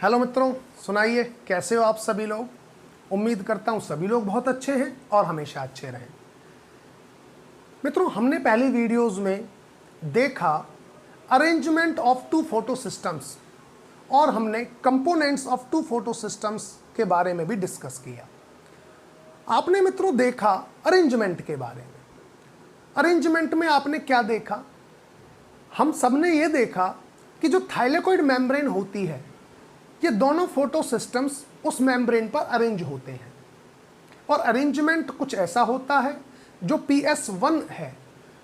Hello मित्रों, सुनाइए कैसे हो आप सभी लोग। उम्मीद करता हूँ सभी लोग बहुत अच्छे हैं और हमेशा अच्छे रहें। मित्रों, हमने पहली वीडियोस में देखा arrangement of two photosystems और हमने components of two photosystems के बारे में भी डिस्कस किया। आपने मित्रों देखा अरेंजमेंट के बारे में। अरेंजमेंट में आपने क्या देखा? हम सबने ये देखा कि जो थाइलेकोइड मेम्ब्रेन होती है, ये दोनों फोटो सिस्टम्स उस मेम्ब्रेन पर अरेंज होते हैं और अरेंजमेंट कुछ ऐसा होता है। जो PS1 है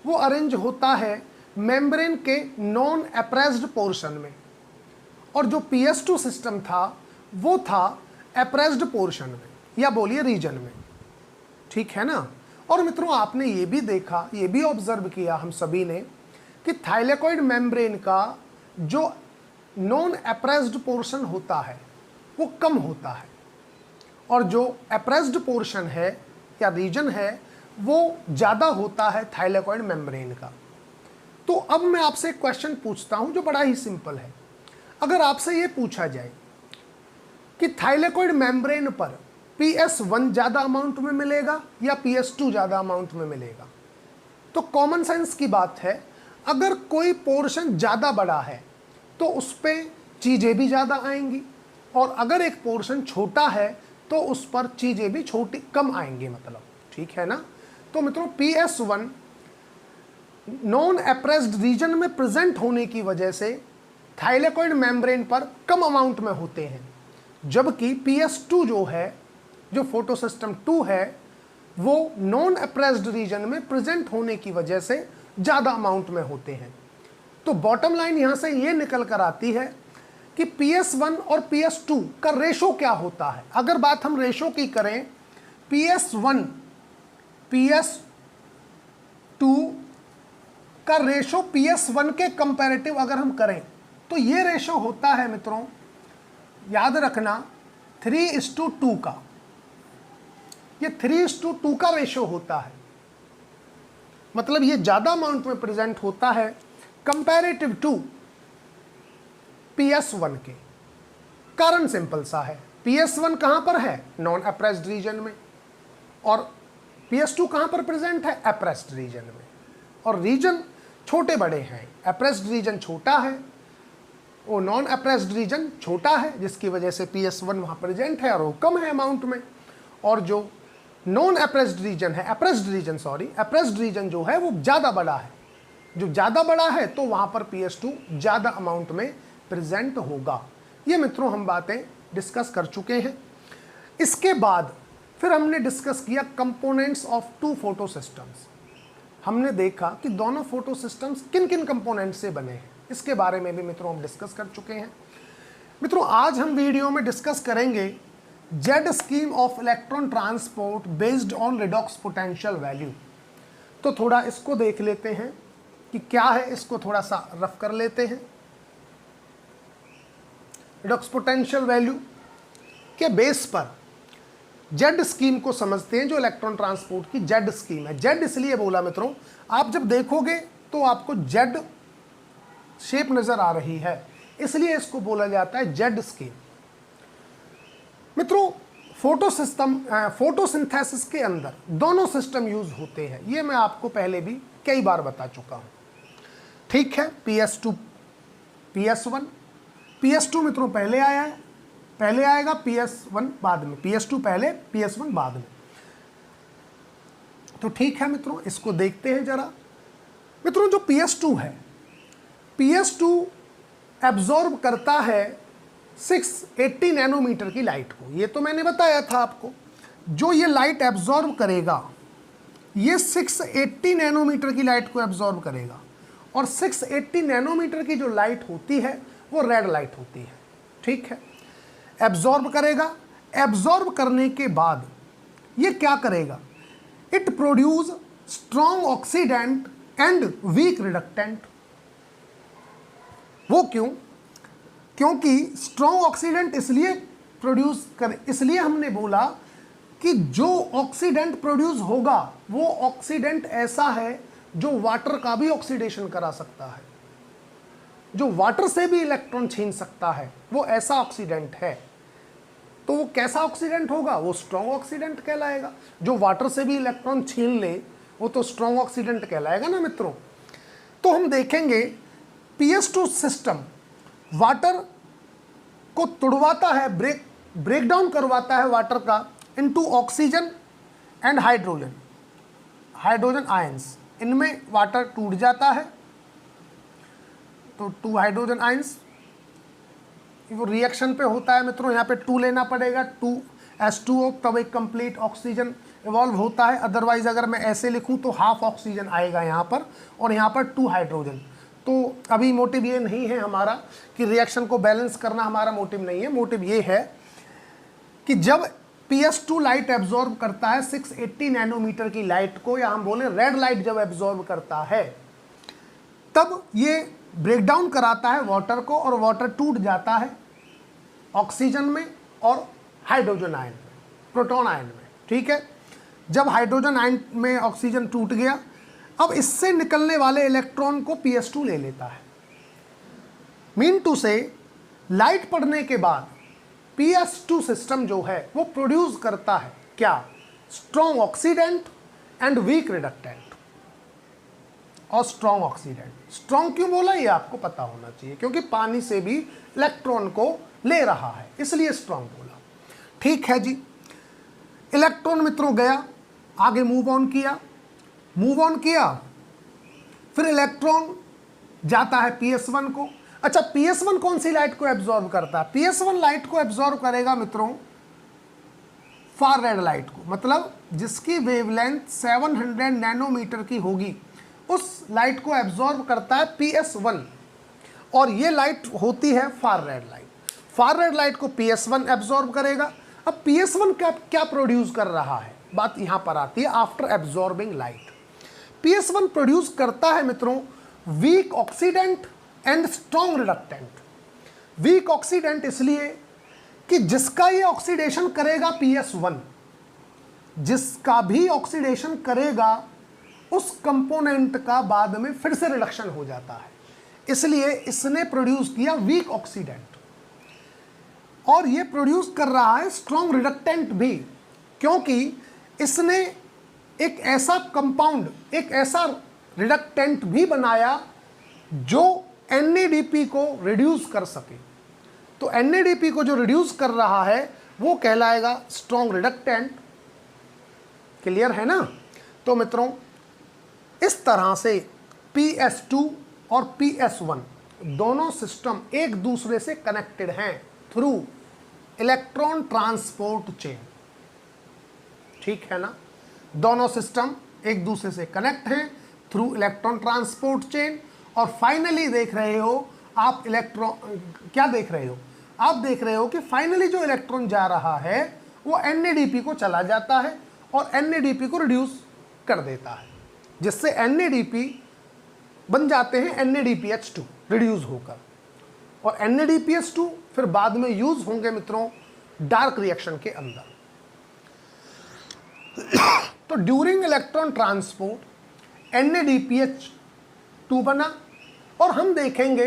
वो अरेंज होता है मेम्ब्रेन के नॉन अप्रेस्ड पोर्शन में और जो PS2 सिस्टम था वो था अप्रेस्ड पोर्शन में, या बोलिए रीजन में। ठीक है ना। और मित्रों, आपने ये भी देखा, ये भी ऑब्जर्व किया हम सभी ने कि थाइलेकोइड मेम्ब्रेन का जो नॉन अप्रेस्ड पोर्शन होता है वो कम होता है और जो अप्रेस्ड पोर्शन है या रीजन है वो ज़्यादा होता है थाइलेकोइड मेम्ब्रेन का। तो अब मैं आपसे एक क्वेश्चन पूछता हूं जो बड़ा ही सिंपल है। अगर आपसे ये पूछा जाए कि थाइलेकोइड मेम्ब्रेन पर PS1 ज़्यादा अमाउंट में मिलेगा या PS2 ज़्यादा अमाउंट में मिलेगा, तो कॉमन सेंस की बात है, अगर कोई पोर्शन ज़्यादा बड़ा है तो उस पर चीज़ें भी ज़्यादा आएंगी और अगर एक पोर्शन छोटा है तो उस पर चीज़ें भी छोटी कम आएंगी, मतलब। ठीक है ना। तो मित्रों, PS1 नॉन अप्रेस्ड रीजन में प्रेजेंट होने की वजह से थाइलेकोइड मेम्ब्रेन पर कम अमाउंट में होते हैं, जबकि PS2 जो है, जो फोटो सिस्टम 2 है, वो नॉन अप्रेस्ड रीजन में प्रेजेंट होने की वजह से ज़्यादा अमाउंट में होते हैं। तो बॉटम लाइन यहाँ से ये निकल कर आती है कि PS1 और PS2 का रेशो क्या होता है। अगर बात हम रेशो की करें, PS1 PS2 का रेशो PS1 के कंपैरेटिव अगर हम करें तो ये रेशो होता है मित्रों, याद रखना, 3:2 का। ये 3:2 का रेशो होता है, मतलब ये ज़्यादा अमाउंट में प्रेजेंट होता है कंपैरेटिव टू PS1 के। कारण सिंपल सा है, PS1 कहां पर है? नॉन अप्रेस्ड रीजन में, और PS2 कहां पर प्रेजेंट है? अप्रेस्ड रीजन में। और रीजन छोटे बड़े हैं, अप्रेस्ड रीजन छोटा है, वो नॉन अप्रेस्ड रीजन छोटा है, जिसकी वजह से PS1 वहां प्रेजेंट है और वो कम है अमाउंट में। और जो नॉन अप्रेस्ड रीजन है, अप्रेस्ड रीजन जो है वो ज़्यादा बड़ा है। जो ज़्यादा बड़ा है तो वहाँ पर PS2 ज़्यादा अमाउंट में प्रेजेंट होगा। ये मित्रों हम बातें डिस्कस कर चुके हैं। इसके बाद फिर हमने डिस्कस किया components of two photosystems. हमने देखा कि दोनों फोटो सिस्टम्स किन किन कंपोनेंट से बने हैं, इसके बारे में भी मित्रों हम डिस्कस कर चुके हैं। मित्रों, आज हम वीडियो में डिस्कस करेंगे Z scheme of electron transport based on redox potential value. तो थोड़ा इसको देख लेते हैं कि क्या है, इसको थोड़ा सा रफ कर लेते हैं। रिडॉक्स पोटेंशियल वैल्यू के बेस पर जेड स्कीम को समझते हैं, जो इलेक्ट्रॉन ट्रांसपोर्ट की जेड स्कीम है। जेड इसलिए बोला मित्रों, आप जब देखोगे तो आपको जेड शेप नजर आ रही है, इसलिए इसको बोला जाता है जेड स्कीम। मित्रों, फोटोसिंथेसिस के अंदर दोनों सिस्टम यूज होते हैं, ये मैं आपको पहले भी कई बार बता चुका हूं। ठीक है, PS2 PS1 PS2 मित्रों पहले आया है, पहले आएगा, PS1 बाद में, PS2 पहले PS1 बाद में। तो ठीक है मित्रों, इसको देखते हैं जरा। मित्रों, जो PS2 है, PS2 एब्जॉर्ब करता है 680 नैनोमीटर की लाइट को। ये तो मैंने बताया था आपको, जो ये लाइट एब्जॉर्ब करेगा, ये 680 नैनोमीटर की लाइट को एब्जॉर्ब करेगा। और 680 नैनोमीटर की जो लाइट होती है वो रेड लाइट होती है। ठीक है, एब्जॉर्ब करेगा। एब्जॉर्ब करने के बाद ये क्या करेगा? It produce strong oxidant and weak reductant. वो क्यों? क्योंकि स्ट्रॉन्ग ऑक्सीडेंट इसलिए प्रोड्यूस करे, इसलिए हमने बोला कि जो ऑक्सीडेंट प्रोड्यूस होगा वो ऑक्सीडेंट ऐसा है जो वाटर का भी ऑक्सीडेशन करा सकता है। जो वाटर से भी इलेक्ट्रॉन छीन सकता है वो ऐसा ऑक्सीडेंट है। तो वो कैसा ऑक्सीडेंट होगा? वो स्ट्रॉन्ग ऑक्सीडेंट कहलाएगा। जो वाटर से भी इलेक्ट्रॉन छीन ले वो तो स्ट्रॉन्ग ऑक्सीडेंट कहलाएगा ना मित्रों। तो हम देखेंगे PS2 सिस्टम वाटर को तुड़वाता है, ब्रेक डाउन करवाता है वाटर का into oxygen and hydrogen ions. इनमें वाटर टूट जाता है, तो 2 हाइड्रोजन आयंस वो रिएक्शन पे होता है मित्रों। यहाँ पे 2 लेना पड़ेगा, 2H2O, तब एक कंप्लीट ऑक्सीजन इवॉल्व होता है। अदरवाइज अगर मैं ऐसे लिखूं तो हाफ ऑक्सीजन आएगा यहाँ पर और यहाँ पर 2 हाइड्रोजन। तो अभी मोटिव ये नहीं है हमारा कि रिएक्शन को बैलेंस करना, हमारा मोटिव नहीं है। मोटिव ये है कि जब PS2 लाइट एब्जॉर्ब करता है 680 नैनोमीटर की लाइट को, या हम बोले रेड लाइट जब एब्जॉर्ब करता है, तब ये ब्रेक डाउन कराता है वाटर को और वाटर टूट जाता है ऑक्सीजन में और हाइड्रोजन आयन में, प्रोटॉन आयन में। ठीक है, जब हाइड्रोजन आयन में ऑक्सीजन टूट गया, अब इससे निकलने वाले इलेक्ट्रॉन को PS2 ले लेता है। मीन टू से लाइट पड़ने के बाद PS2 सिस्टम जो है वो प्रोड्यूस करता है क्या? Strong oxidant and weak reductant. और स्ट्रॉन्ग ऑक्सीडेंट, स्ट्रॉन्ग क्यों बोला ये आपको पता होना चाहिए, क्योंकि पानी से भी इलेक्ट्रॉन को ले रहा है, इसलिए स्ट्रॉन्ग बोला। ठीक है जी, इलेक्ट्रॉन मित्रों गया, आगे मूव ऑन किया, फिर इलेक्ट्रॉन जाता है PS1 को। अच्छा, PS1 कौन सी लाइट को एब्जॉर्ब करता है? PS1 लाइट को एब्जॉर्ब करेगा मित्रों फार रेड लाइट को, मतलब जिसकी वेवलेंथ 700 नैनोमीटर की होगी, उस लाइट को एब्जॉर्ब करता है PS1, और ये लाइट होती है फार red light. Far red light को PS1 एब्जॉर्ब करेगा। अब PS1 क्या प्रोड्यूस कर रहा है, बात यहां पर आती है। After absorbing light PS1 produce करता है मित्रों weak oxidant and strong reductant. Weak oxidant इसलिए कि जिसका ये ऑक्सीडेशन करेगा PS1, जिसका भी ऑक्सीडेशन करेगा उस कंपोनेंट का बाद में फिर से रिडक्शन हो जाता है, इसलिए इसने प्रोड्यूस किया वीक ऑक्सीडेंट। और ये प्रोड्यूस कर रहा है स्ट्रॉन्ग रिडक्टेंट भी, क्योंकि इसने एक ऐसा कंपाउंड, एक ऐसा रिडक्टेंट भी बनाया जो NADP को रिड्यूस कर सके। तो NADP को जो रिड्यूस कर रहा है वो कहलाएगा स्ट्रॉन्ग रिडक्टेंट। क्लियर है ना? तो मित्रों इस तरह से PS2 और PS1 दोनों सिस्टम एक दूसरे से कनेक्टेड हैं थ्रू इलेक्ट्रॉन ट्रांसपोर्ट चेन। ठीक है ना? दोनों सिस्टम एक दूसरे से कनेक्ट हैं थ्रू इलेक्ट्रॉन ट्रांसपोर्ट चेन। और फाइनली देख रहे हो आप क्या देख रहे हो? आप देख रहे हो कि फाइनली जो इलेक्ट्रॉन जा रहा है वो NADP को चला जाता है और NADP को रिड्यूस कर देता है, जिससे NADP बन जाते हैं NADPH2 रिड्यूस होकर, और NADPH2 फिर बाद में यूज होंगे मित्रों डार्क रिएक्शन के अंदर। तो ड्यूरिंग इलेक्ट्रॉन ट्रांसपोर्ट NADPH2 बना, और हम देखेंगे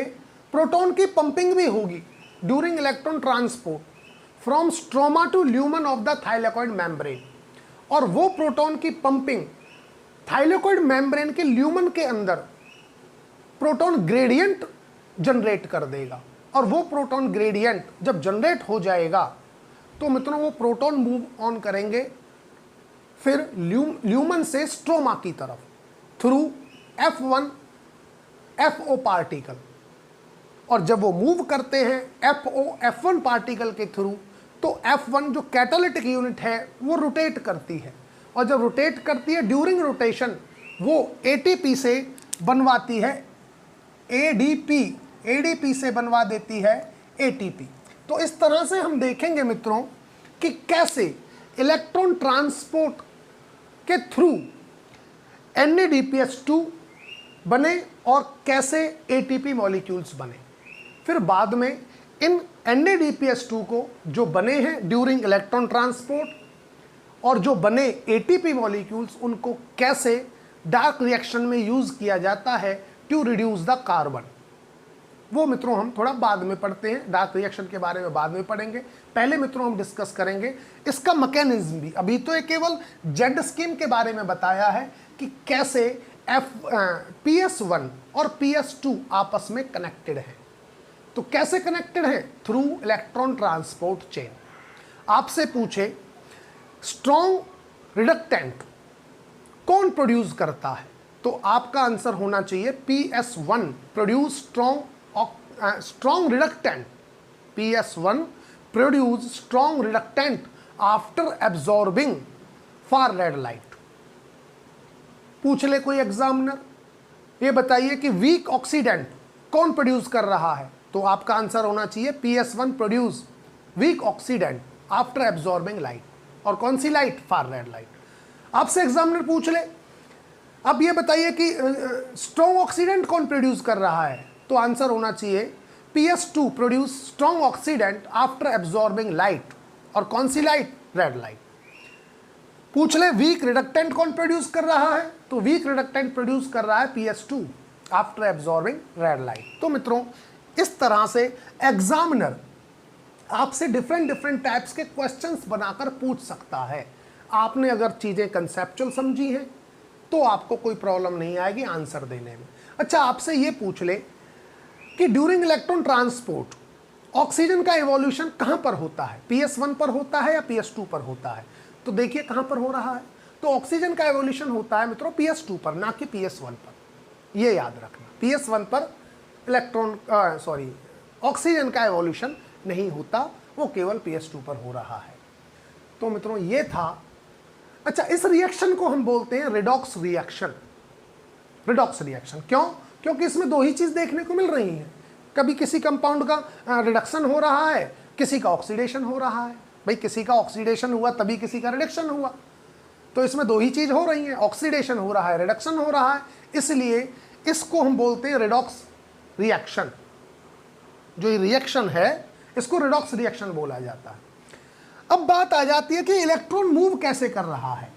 प्रोटॉन की पंपिंग भी होगी during electron transport from stroma to lumen of the thylakoid membrane. और वो प्रोटॉन की पंपिंग थाइलेकोइड मेम्ब्रेन के ल्यूमन के अंदर प्रोटॉन ग्रेडियंट जनरेट कर देगा, और वो प्रोटॉन ग्रेडियंट जब जनरेट हो जाएगा तो मित्रों वो प्रोटॉन मूव ऑन करेंगे फिर ल्यूमन से स्ट्रोमा की तरफ थ्रू FO पार्टिकल। और जब वो मूव करते हैं F1 पार्टिकल के थ्रू, तो F1 जो कैटालिटिक यूनिट है वो रोटेट करती है, और जब रोटेट करती है ड्यूरिंग रोटेशन वो ATP से बनवाती है ADP से बनवा देती है ATP। तो इस तरह से हम देखेंगे मित्रों कि कैसे इलेक्ट्रॉन ट्रांसपोर्ट के थ्रू NADPH2 बने और कैसे ATP मॉलिक्यूल्स बने। फिर बाद में इन NADPH2 को जो बने हैं ड्यूरिंग इलेक्ट्रॉन ट्रांसपोर्ट और जो बने ATP मॉलिक्यूल्स, उनको कैसे डार्क रिएक्शन में यूज किया जाता है टू रिड्यूस द कार्बन। वो मित्रों हम थोड़ा बाद में पढ़ते हैं, डार्क रिएक्शन के बारे में बाद में पढ़ेंगे। पहले मित्रों हम डिस्कस करेंगे इसका मैकेनिज्म भी। अभी तो ये केवल जेड स्कीम के बारे में बताया है कि कैसे PS1 और PS2 आपस में कनेक्टेड है। तो कैसे कनेक्टेड है? Through electron transport chain. आपसे पूछे स्ट्रॉन्ग रिडक्टेंट कौन प्रोड्यूस करता है, तो आपका आंसर होना चाहिए PS1 produce strong reductant. PS1 produce strong reductant after absorbing फार रेड लाइट। पूछ ले कोई एग्जामिनर, ये बताइए कि वीक ऑक्सीडेंट कौन प्रोड्यूस कर रहा है, तो आपका आंसर होना चाहिए PS1 produce weak oxidant after absorbing light. और कौन सी लाइट? Far red light. आपसे एग्जामिनर पूछ ले अब ये बताइए कि स्ट्रॉन्ग ऑक्सीडेंट कौन प्रोड्यूस कर रहा है, तो आंसर होना चाहिए PS2 produce strong oxidant after absorbing light. और कौन सी लाइट? Red light. पूछ ले वीक रिडक्टेंट कौन प्रोड्यूस कर रहा है, तो वीक रिडक्टेंट प्रोड्यूस कर रहा है PS2 after absorbing red light. तो मित्रों इस तरह से एग्जामिनर आपसे डिफरेंट टाइप्स के क्वेश्चंस बनाकर पूछ सकता है। आपने अगर चीजें कंसेप्चुअल समझी हैं तो आपको कोई प्रॉब्लम नहीं आएगी आंसर देने में। अच्छा, आपसे ये पूछ ले कि ड्यूरिंग इलेक्ट्रॉन ट्रांसपोर्ट ऑक्सीजन का इवोल्यूशन कहां पर होता है, PS1 पर होता है या PS2 पर होता है, तो देखिए कहां पर हो रहा है। तो ऑक्सीजन का इवोल्यूशन होता है मित्रों PS2 पर, ना कि PS1 पर। ये याद रखना, PS1 पर ऑक्सीजन का इवोल्यूशन नहीं होता, वो केवल PS2 पर हो रहा है। तो मित्रों ये था। अच्छा, इस रिएक्शन को हम बोलते हैं रिडॉक्स रिएक्शन। रिडॉक्स रिएक्शन क्यों? क्योंकि इसमें दो ही चीज देखने को मिल रही है। कभी किसी कंपाउंड का रिडक्शन हो रहा है, किसी का ऑक्सीडेशन हो रहा है। भाई किसी का ऑक्सीडेशन हुआ तभी किसी का रिडक्शन हुआ, तो इसमें दो ही चीज हो रही है, ऑक्सीडेशन हो रहा है, रिडक्शन हो रहा है। इसलिए इसको हम बोलते हैं रिडॉक्स रिएक्शन। जो ये रिएक्शन है इसको रिडॉक्स रिएक्शन बोला जाता है। अब बात आ जाती है कि इलेक्ट्रॉन मूव कैसे कर रहा है,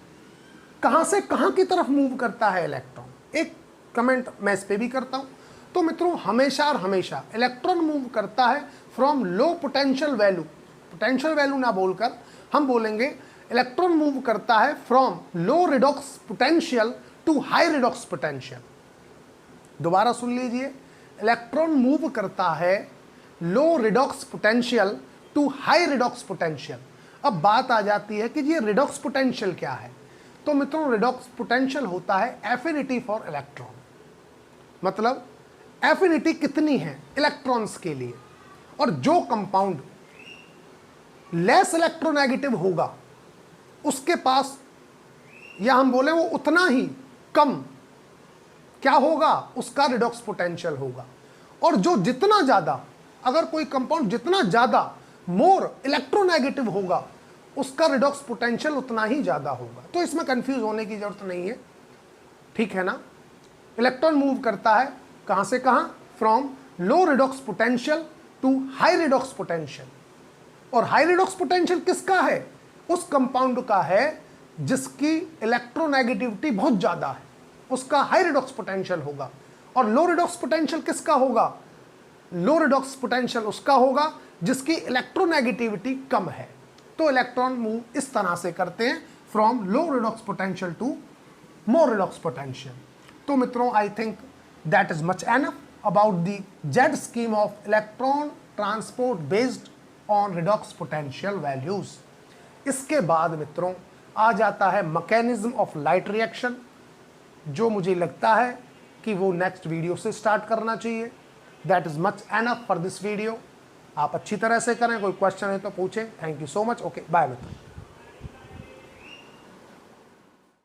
कहां से कहां की तरफ मूव करता है इलेक्ट्रॉन। एक कमेंट मैं इस पे भी करता हूं। तो मित्रों हमेशा और हमेशा इलेक्ट्रॉन मूव करता है from low potential value. Potential value ना बोलकर हम बोलेंगे इलेक्ट्रॉन मूव करता है from low redox potential to high redox potential. दोबारा सुन लीजिए, इलेक्ट्रॉन मूव करता है low redox potential to high redox potential. अब बात आ जाती है कि ये रिडॉक्स पोटेंशियल क्या है। तो मित्रों रिडॉक्स पोटेंशियल होता है एफिनिटी फॉर इलेक्ट्रॉन, मतलब एफिनिटी कितनी है इलेक्ट्रॉन्स के लिए। और जो कंपाउंड लेस इलेक्ट्रोनेगेटिव होगा उसके पास, या हम बोले वो उतना ही कम क्या होगा, उसका रिडॉक्स पोटेंशियल होगा। और जो जितना ज्यादा, अगर कोई कंपाउंड जितना ज्यादा मोर इलेक्ट्रोनेगेटिव होगा उसका रिडॉक्स पोटेंशियल उतना ही ज्यादा होगा। तो इसमें कंफ्यूज होने की जरूरत नहीं है, ठीक है ना। इलेक्ट्रॉन मूव करता है कहां से कहां, from low redox potential to high redox potential. और हाई रिडॉक्स पोटेंशियल किसका है? उस कंपाउंड का है जिसकी इलेक्ट्रोनेगेटिविटी बहुत ज्यादा है, उसका हाई रिडॉक्स पोटेंशियल होगा। और लो रिडॉक्स पोटेंशियल किसका होगा? लो रिडॉक्स पोटेंशियल उसका होगा जिसकी इलेक्ट्रोनेगेटिविटी कम है। तो इलेक्ट्रॉन मूव इस तरह से करते हैं from low redox potential to more redox potential. तो मित्रों I think that is much enough about the Z scheme of electron transport based on redox potential values. इसके बाद मित्रों आ जाता है मैकेनिज्म ऑफ लाइट रिएक्शन, जो मुझे लगता है कि वो नेक्स्ट वीडियो से स्टार्ट करना चाहिए। That is much enough for this video. आप अच्छी तरह से करें, कोई क्वेश्चन है तो पूछें। Thank you so much. Okay bye मित्रों।